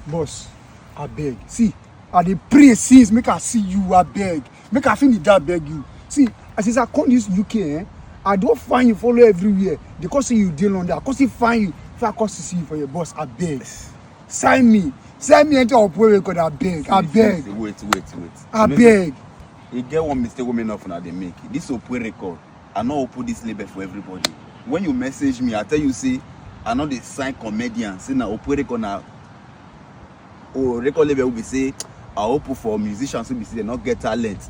Boss, I beg. See, I dey pray since make I see you, I beg. Make I feel that beg you. See, as I come this UK, I don't find you follow everywhere. They call say you deal on that. I can't find you. If I come see you for your boss, I beg. Sign me into Opueh Records, I beg. I beg. Wait. I beg. You get one mistake women often they make. This Opueh Record, I know I'll put this label for everybody. When you message me, I tell you, say, I know they sign comedians. Say now Opueh Record now. Oh, record label will be say, I hope for musicians who be say they not get talent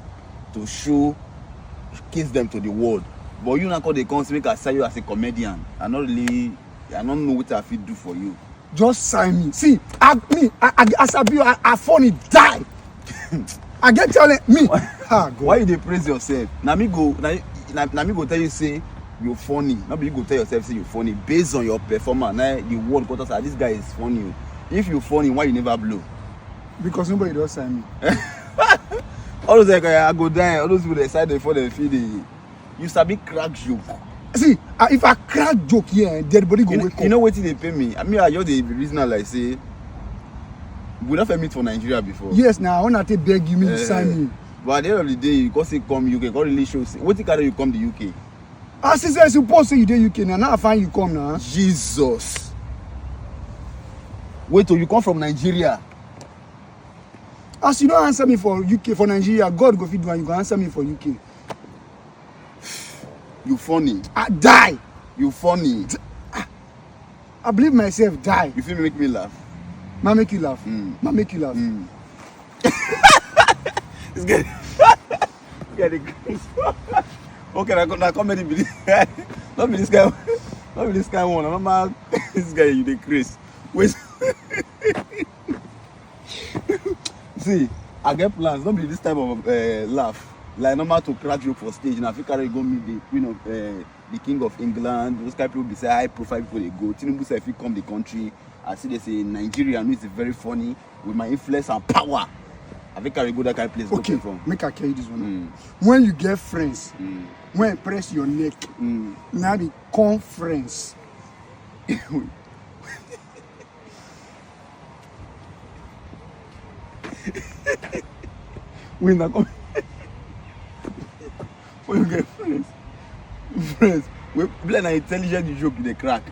to showcase them to the world. But you now call the cons make I say you as a comedian. I don't know what I feel do for you. Just sign me. See, as I funny die. I get talent me. Why you dey praise yourself? Now me go tell you say you're funny. Now you go tell yourself say you're funny based on your performance. Now the world got us this guy is funny. If you're funny, why you never blow? Because nobody does sign me. All those I go die. All those people decide before they feel the. You sabi crack joke. See, if I crack joke here, everybody go wake up. You know what they pay me? I mean, I just the reason like say. We never meet for Nigeria before. Yes, now I want to beg you to sign me. But at the end of the day, you can't say come UK. God really shows. What carry you come to UK? As I say, suppose say you dey UK now. Now I find you come now. Jesus. Wait till you come from Nigeria. As you don't answer me for UK, for Nigeria, God go feed you and you go answer me for UK. You funny. I die. You funny. I believe myself die. You feel make me laugh. Ma make you laugh. Ma make you laugh. It's good. Okay, now comedy be not be this guy. Not be this guy one. I'm not this guy you the Chris. Wait. See, I get plans. Don't be this type of laugh. Like normal to crack joke for stage. Now if you carry go meet the queen of the king of England, those kind of people be say high profile people they go. Tinubu say if you come the country, I see they say Nigerian is very funny with my influence and power. I think I go that kind of place. Okay, make I carry this one. When you get friends, when you press your neck, now the conference. When you come, when you get friends, we play an intelligent joke in the crack.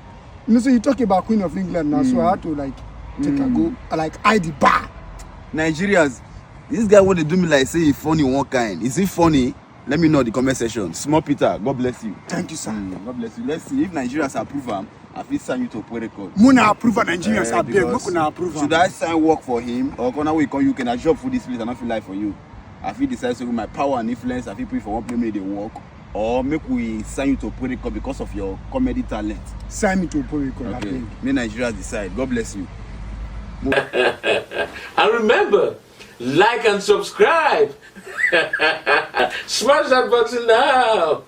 You know, so you talk about Queen of England now, so I had to like take a go, like hide the bar. Nigerians, this guy want to do me like say he funny one kind. Is he funny? Let me know in the comment section. Small Peter, God bless you. Thank you, sir. God bless you. Let's see if Nigerians approve him. I feel sign you to Opueh Records. Muna approve Nigerians. I beg, Muna approve. Should I sign work for him or can we come? You can a job for this place and I feel like for you. I feel decide so with my power and influence. I feel put for one play make they work. Or make we sign you to Opueh Records because of your comedy talent. Sign me to Opueh Records. Okay. May Nigerians decide. God bless you. And remember, like and subscribe. Smash that button now.